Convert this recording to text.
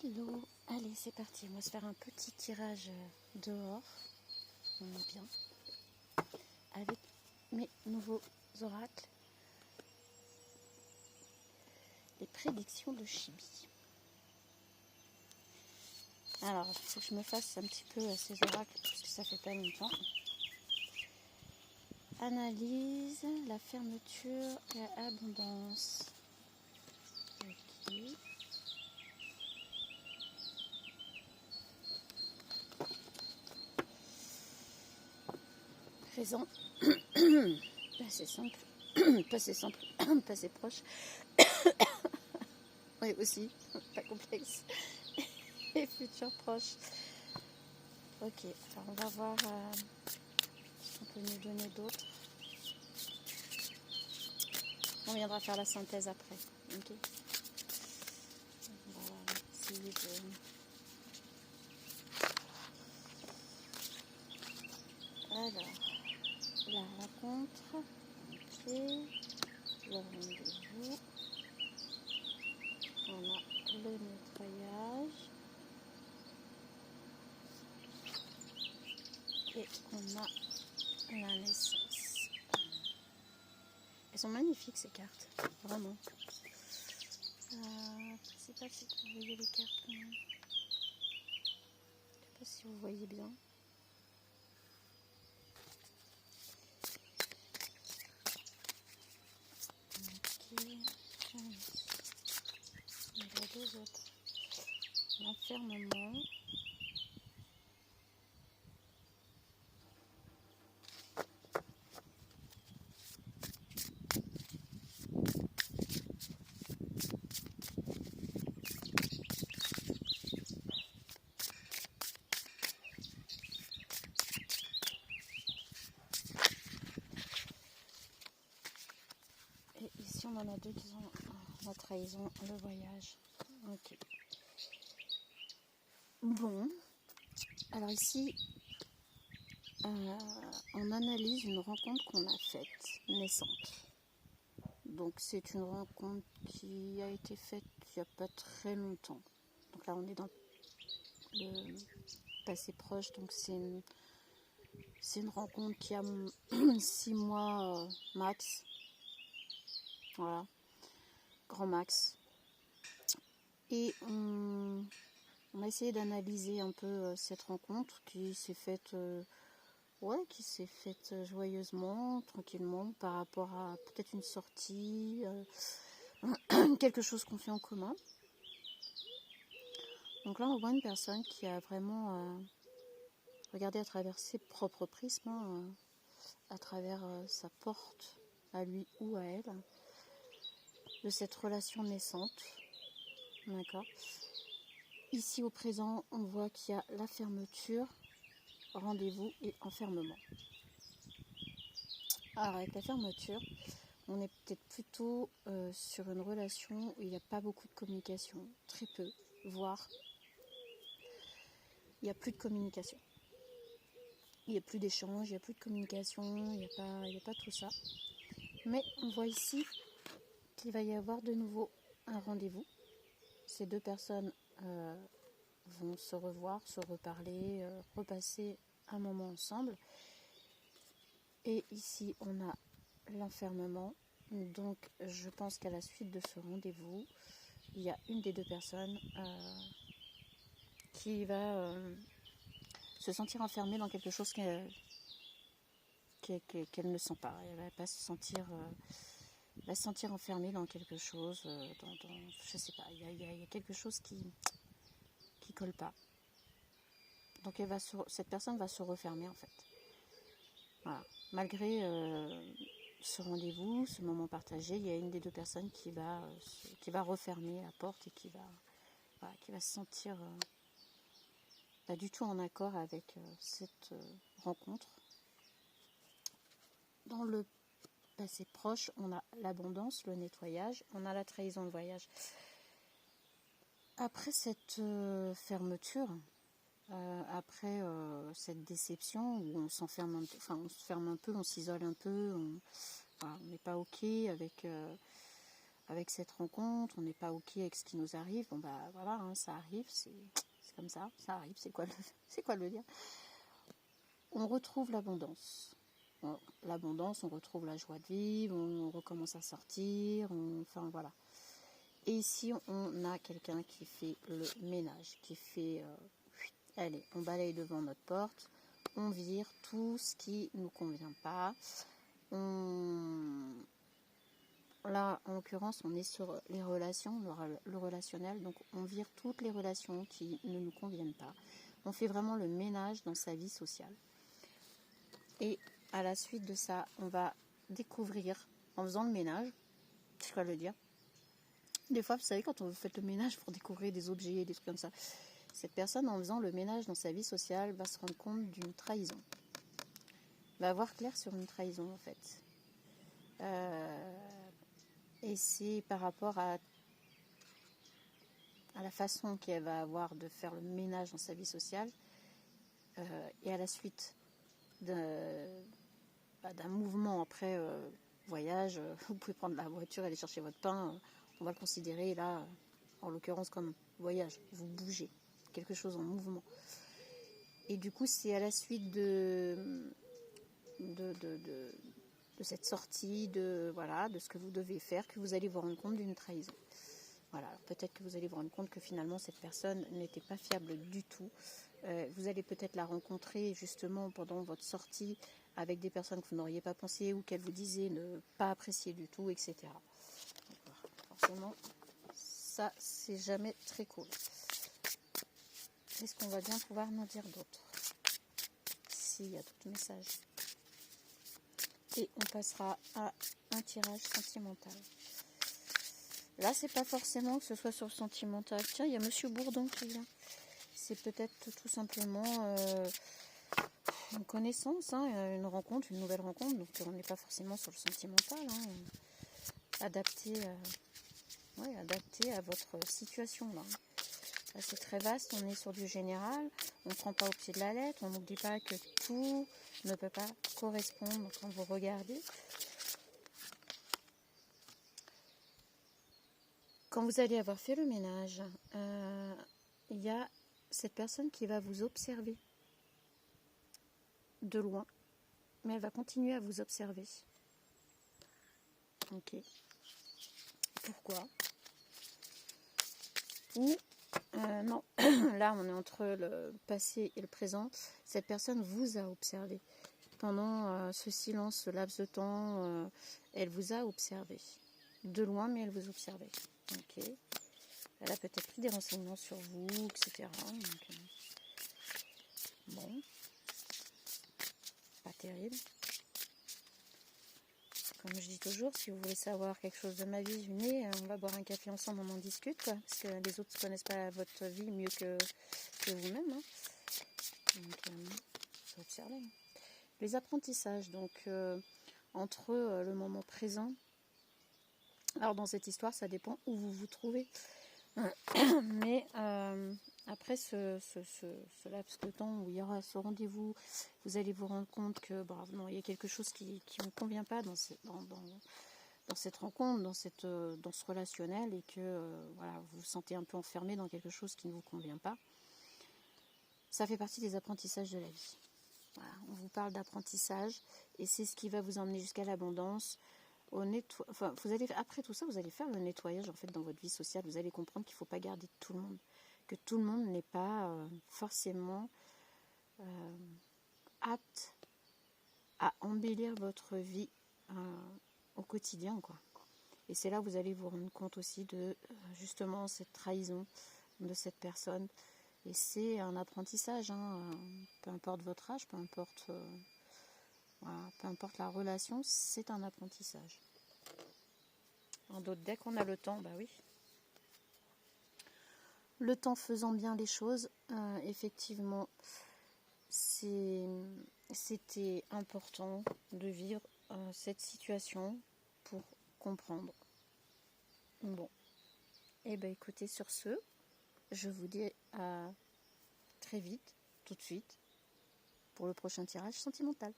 Hello, allez c'est parti, on va se faire un petit tirage dehors, on est bien, avec mes nouveaux oracles, les prédictions de Chibi. Alors, il faut que je me fasse un petit peu ces oracles, parce que ça fait pas longtemps. Analyse, la fermeture et l'abondance. Ok. Présent, passé simple, passé simple, passé proche, oui aussi, pas complexe, et futur proche. Ok, alors on va voir ce qu'on peut nous donner d'autre. On viendra faire la synthèse après. Ok. On va essayer de... Alors, la rencontre, ok, le rendez-vous, on a le nettoyage, et on a la naissance. Elles sont magnifiques ces cartes, vraiment. Je ne sais pas si vous voyez les cartes quand même. Je ne sais pas si vous voyez bien. Ok, il y a deux autres. L'enfermement. Et ici on en a deux qui sont la trahison, le voyage. Ok. Bon, alors ici, on analyse une rencontre qu'on a faite, naissante. Donc c'est une rencontre qui a été faite il n'y a pas très longtemps. Donc là on est dans le passé proche, donc c'est une rencontre qui a 6 mois max. Voilà, grand max. Et on a essayé d'analyser un peu cette rencontre qui s'est faite joyeusement, tranquillement, par rapport à peut-être une sortie, quelque chose qu'on fait en commun. Donc là, on voit une personne qui a vraiment regardé à travers ses propres prismes, à travers sa porte, à lui ou à elle, de cette relation naissante. D'accord. Ici, au présent, on voit qu'il y a la fermeture, rendez-vous et enfermement. Alors, avec la fermeture, on est peut-être plutôt sur une relation où il n'y a pas beaucoup de communication, très peu, voire il n'y a plus de communication. Il n'y a plus d'échange, il n'y a plus de communication, il n'y a pas tout ça. Mais on voit ici qu'il va y avoir de nouveau un rendez-vous. Ces deux personnes vont se revoir, se reparler, repasser un moment ensemble. Et ici, on a l'enfermement. Donc, je pense qu'à la suite de ce rendez-vous, il y a une des deux personnes qui va se sentir enfermée dans quelque chose qu'elle ne sent pas. Elle va pas se sentir, va se sentir enfermée dans quelque chose, je sais pas. Il y a quelque chose qui colle pas. Donc cette personne va se refermer en fait. Voilà. Malgré ce rendez-vous, ce moment partagé, il y a une des deux personnes qui va refermer la porte et qui va se sentir pas du tout en accord avec cette rencontre. Dans le passé proche, on a l'abondance, le nettoyage, on a la trahison, le voyage. Après cette fermeture, après cette déception où on s'enferme, on se ferme un peu, on s'isole un peu, on n'est pas ok avec avec cette rencontre, on n'est pas ok avec ce qui nous arrive, bon bah voilà, hein, ça arrive, c'est comme ça arrive, c'est quoi le dire. On retrouve l'abondance. L'abondance, on retrouve la joie de vivre, on recommence à sortir, enfin voilà. Et ici, on a quelqu'un qui fait le ménage, qui fait, allez, on balaye devant notre porte, on vire tout ce qui ne nous convient pas. Là, en l'occurrence, on est sur les relations, le relationnel, donc on vire toutes les relations qui ne nous conviennent pas. On fait vraiment le ménage dans sa vie sociale. Et à la suite de ça, on va découvrir, en faisant le ménage, je dois le dire, des fois, vous savez, quand on fait le ménage pour découvrir des objets, des trucs comme ça, cette personne, en faisant le ménage dans sa vie sociale, va se rendre compte d'une trahison. Va voir clair sur une trahison, en fait. Et c'est par rapport à la façon qu'elle va avoir de faire le ménage dans sa vie sociale, et à la suite d'un mouvement après voyage, vous pouvez prendre la voiture, aller chercher votre pain, on va le considérer là, en l'occurrence comme voyage, vous bougez, quelque chose en mouvement. Et du coup, c'est à la suite de cette sortie, de ce que vous devez faire, que vous allez vous rendre compte d'une trahison. Voilà, alors peut-être que vous allez vous rendre compte que finalement cette personne n'était pas fiable du tout. Vous allez peut-être la rencontrer justement pendant votre sortie avec des personnes que vous n'auriez pas pensé ou qu'elle vous disait ne pas apprécier du tout, etc. Donc, forcément, ça, c'est jamais très cool. Qu'est-ce qu'on va bien pouvoir nous dire d'autre? S'il y a d'autres messages. Et on passera à un tirage sentimental. Là, c'est pas forcément que ce soit sur le sentimental. Tiens, il y a Monsieur Bourdon qui vient. C'est peut-être tout simplement une connaissance, hein, une rencontre, une nouvelle rencontre. Donc, on n'est pas forcément sur le sentimental. Hein. Adapté à votre situation. Là, c'est très vaste. On est sur du général. On ne prend pas au pied de la lettre. On n'oublie pas que tout ne peut pas correspondre quand vous regardez. Quand vous allez avoir fait le ménage, il y a cette personne qui va vous observer de loin, mais elle va continuer à vous observer. Ok. Pourquoi? Ou, non, là on est entre le passé et le présent. Cette personne vous a observé. Pendant ce silence, ce laps de temps, elle vous a observé. De loin, mais elle vous observait. Ok. Elle a peut-être pris des renseignements sur vous, etc. Donc, bon. Pas terrible. Comme je dis toujours, si vous voulez savoir quelque chose de ma vie, venez, on va boire un café ensemble, on en discute, quoi, parce que les autres ne connaissent pas votre vie mieux que vous-même. Hein. Donc, faut observer. Les apprentissages, donc, entre le moment présent. Alors, dans cette histoire, ça dépend où vous vous trouvez. Mais après ce laps de temps où il y aura ce rendez-vous, vous allez vous rendre compte que non, il y a quelque chose qui ne vous convient pas dans cette rencontre, dans ce relationnel, et que voilà, vous vous sentez un peu enfermé dans quelque chose qui ne vous convient pas. Ça fait partie des apprentissages de la vie. Voilà, on vous parle d'apprentissage, et c'est ce qui va vous emmener jusqu'à l'abondance. Après tout ça, vous allez faire le nettoyage en fait dans votre vie sociale. Vous allez comprendre qu'il ne faut pas garder tout le monde, que tout le monde n'est pas forcément apte à embellir votre vie au quotidien, quoi. Et c'est là que vous allez vous rendre compte aussi de justement cette trahison de cette personne. Et c'est un apprentissage, hein, peu importe votre âge, peu importe la relation, c'est un apprentissage. En d'autres, dès qu'on a le temps, bah oui. Le temps faisant bien les choses, effectivement, c'était important de vivre cette situation pour comprendre. Bon, et ben écoutez, sur ce, je vous dis à très vite, tout de suite, pour le prochain tirage sentimental.